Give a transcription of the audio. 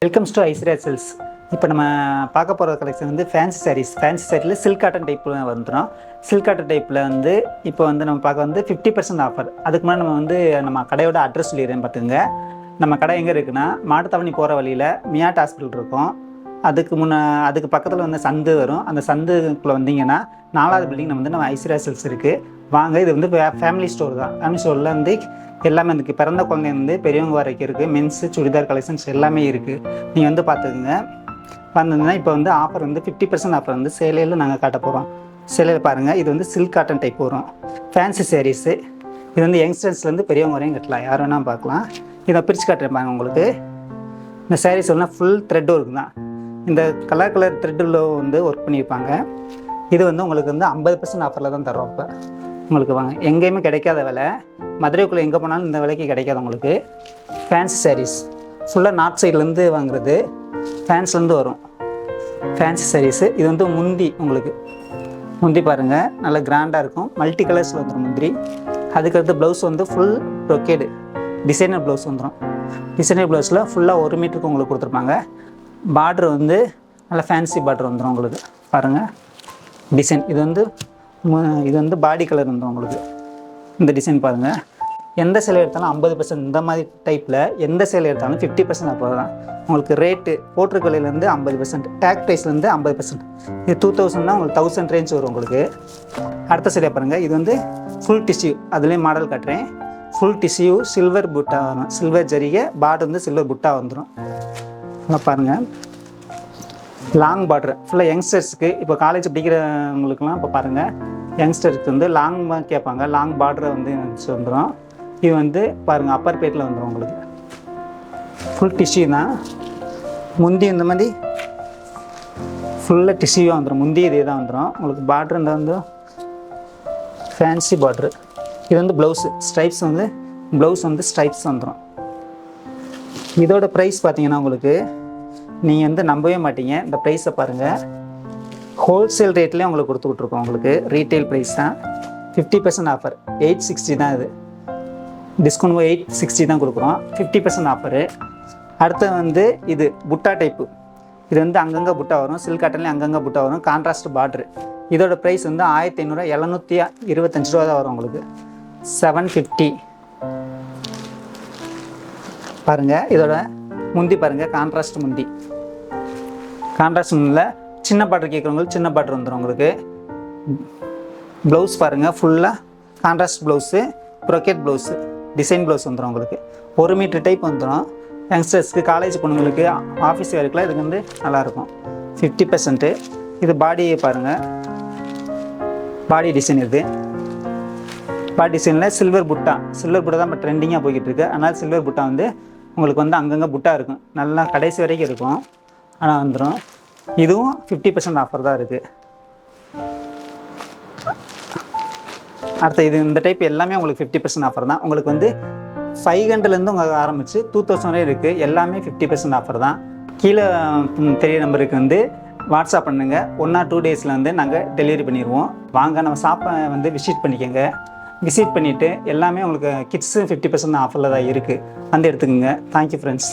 Welcomes to Aishwarya silks. இப்போ நம்ம பார்க்க போகிற கலெக்ஷன் வந்து ஃபேன்சி சாரீஸ். ஃபேன்சி சாரியில் சில்க் காட்டன் டைப்பில் வந்துடும். சில்க் காட்டன் டைப்பில் வந்து இப்போ வந்து நம்ம பார்க்க வந்து 50% ஆஃபர். அதுக்கு முன்னாடி நம்ம கடையோட அட்ரஸ் சொல்லிடுறேன் பார்த்துங்க. நம்ம கடை எங்கே இருக்குன்னா, மாட்டுத்தாவணி போகிற வழியில் மியாட் ஹாஸ்பிட்டல் இருக்கும். அதுக்கு பக்கத்தில் வந்து சந்து வரும். அந்த சந்துக்குள்ளே வந்தீங்கன்னா 4வது பில்டிங் நம்ம ஐஸ்வர்யா சில்க்ஸ் இருக்குது. வாங்க, இது வந்து ஃபேமிலி ஸ்டோர் தான். ஃபேமிலி ஸ்டோரில் வந்து எல்லாமே இருக்குது. பிறந்த குழந்தைங்க பெரியவங்க வரைக்கும் இருக்குது. மென்ஸு சுடிதார் கலெக்ஷன்ஸ் எல்லாமே இருக்குது. நீங்கள் வந்து பார்த்துக்குங்க. வந்ததுன்னா இப்போ வந்து ஆஃபர் வந்து 50% ஆஃபர் வந்து சேலையில் நாங்கள் காட்ட போகிறோம். சேலையில் பாருங்கள், இது வந்து சில்க் காட்டன் டைப் வரும். Fancy sarees. இது வந்து யங்ஸ்டர்ஸ்லேருந்து பெரியவங்க வரையும் கட்டலாம், யார் வேணால் பார்க்கலாம். இதை பிரித்து காட்டுறேன் பாருங்க. உங்களுக்கு இந்த சாரீஸ் எல்லாம் ஃபுல் த்ரெட் ஒர்க் தான். இந்த கலர் த்ரெட்டில் வந்து ஒர்க் பண்ணியிருப்பாங்க. இது வந்து உங்களுக்கு வந்து 50% ஆஃபரில் தான் தரோம். இப்போ உங்களுக்கு வாங்க, எங்கேயுமே கிடைக்காத விலை. மதுரைக்குள்ளே எங்கே போனாலும் இந்த விலைக்கு கிடைக்காது உங்களுக்கு. ஃபேன்சி சாரீஸ் ஃபுல்லாக நார்த் சைட்லேருந்து வாங்குறது, ஃபேன்ஸ்லேருந்து வரும் ஃபேன்சி சாரீஸு. இது வந்து முந்தி பாருங்கள், நல்லா கிராண்டாக இருக்கும். மல்டி கலர்ஸில் வந்துடும் முந்திரி. அதுக்கடுத்து ப்ளவுஸ் வந்து ஃபுல் ப்ரொக்கேடு டிசைனர் ப்ளவுஸ் வந்துடும். டிசைனர் ப்ளவுஸில் ஃபுல்லாக 1 மீட்டருக்கு உங்களுக்கு கொடுத்துருப்பாங்க. பார்ட்ரு வந்து நல்லா ஃபேன்சி பார்ட்ரு வந்துடும் உங்களுக்கு. பாருங்கள் டிசைன். இது வந்து பாடி கலர் வந்துடும் உங்களுக்கு. இந்த டிசைன் பாருங்கள். எந்த சேலை எடுத்தாலும் 50%. இந்த மாதிரி டைப்பில் எந்த சேலை எடுத்தாலும் 50% அப்போ தான் உங்களுக்கு ரேட்டு. போட்டிருக்க விலையிலேருந்து 50%, டேக் ப்ரைஸ்லேருந்து 50%. இது 2000 தான் உங்களுக்கு 1000 ரேஞ்ச் வரும் உங்களுக்கு. அடுத்த சேலையை பாருங்கள். இது வந்து ஃபுல் டிஷ்யூ. அதுலேயும் மாடல் காட்டுறேன். ஃபுல் டிஷ்யூ சில்வர் புட்டா வரும். சில்வர் ஜரிகை பார்டர் வந்து சில்வர் புட்டா வந்துடும். நல்லா பாருங்கள், லாங் பார்டர் ஃபுல்லாக யங்ஸ்டர்ஸுக்கு. இப்போ காலேஜ் படிக்கிறவங்களுக்குலாம் இப்போ பாருங்கள், யங்ஸ்டருக்கு வந்து லாங்காக கேட்பாங்க. லாங் பார்டரை வந்து வந்துடும். இது வந்து பாருங்கள், அப்பர் பேட்டில் வந்துடும் உங்களுக்கு. ஃபுல் டிஷ்யூ தான். முந்தி இந்த மாதிரி ஃபுல்லாக டிஷ்யூவாக வந்துடும். முந்தி இதே தான் வந்துடும் உங்களுக்கு. பார்டர் இந்த வந்து ஃபேன்சி பார்ட்ரு. இது வந்து ப்ளவுஸு ஸ்ட்ரைப்ஸ் வந்து ஸ்ட்ரைப்ஸ் வந்துடும். இதோட ப்ரைஸ் பார்த்தீங்கன்னா உங்களுக்கு நீங்கள் வந்து நம்பவே மாட்டீங்க. இந்த ப்ரைஸை பாருங்கள். ஹோல்சேல் ரேட்லேயே உங்களுக்கு கொடுத்துட்ருக்கோம். உங்களுக்கு ரீட்டைல் ப்ரைஸ் தான். 50% ஆஃபர் 860 தான். இது டிஸ்கவுண்ட் 860 தான் கொடுக்குறோம். 50% ஆஃபரு. அடுத்து வந்து இது புட்டா டைப்பு. இது வந்து அங்கங்கே புட்டா வரும். சில்க் காட்டன்லேயும் அங்கங்கே புட்டா வரும். கான்ட்ராஸ்ட் பார்ட்ரு. இதோட ப்ரைஸ் வந்து 1500, 725 ரூபா தான் வரும் உங்களுக்கு. 750. பாருங்கள், இதோட முந்தி பாருங்கள், கான்ட்ராஸ்ட் முந்தியில் சின்ன பார்டர் கேட்குறவங்களுக்கு சின்ன பார்டர் வந்துடும் உங்களுக்கு. ப்ளவுஸ் பாருங்கள், ஃபுல்லாக contrast blouse, brocade blouse, design blouse வந்துடும் உங்களுக்கு. 1 மீட்டர் டைப் வந்துடும். யங்ஸ்டர்ஸ்க்கு, காலேஜ் பொண்ணுங்களுக்கு, ஆஃபீஸ் வேலைக்குலாம் இதுக்கு வந்து நல்லாயிருக்கும். 50%. இது பாடியை பாருங்கள், பாடி டிசைன். இது பாடி டிசைனில் சில்வர் புட்டா தான் இப்போ ட்ரெண்டிங்காக போய்கிட்டு இருக்குது. அதனால் சில்வர் புட்டா வந்து உங்களுக்கு வந்து அங்கங்கே புட்டா இருக்கும். நல்லா கடைசி வரைக்கும் இருக்கும். ஆனால் வந்துடும். இதுவும் 50% ஆஃபர் தான் இருக்குது. அடுத்த இந்த டைப் எல்லாமே உங்களுக்கு 50% ஆஃபர் தான். உங்களுக்கு வந்து 500லேருந்து உங்களுக்கு ஆரம்பித்து 2000 வரை இருக்குது. எல்லாமே 50% ஆஃபர் தான். கீழே தெரிய நம்பருக்கு வந்து வாட்ஸ்அப் பண்ணுங்கள். 1 or 2 டேஸில் வந்து நாங்கள் டெலிவரி பண்ணிடுவோம். வாங்க, நம்ம ஷாப்பை வந்து விசிட் பண்ணிக்கோங்க. விசிட் பண்ணிவிட்டு எல்லாமே உங்களுக்கு கிட்ஸு 50% ஆஃபரில் தான் இருக்குது. வந்து எடுத்துக்கோங்க. Thank you friends.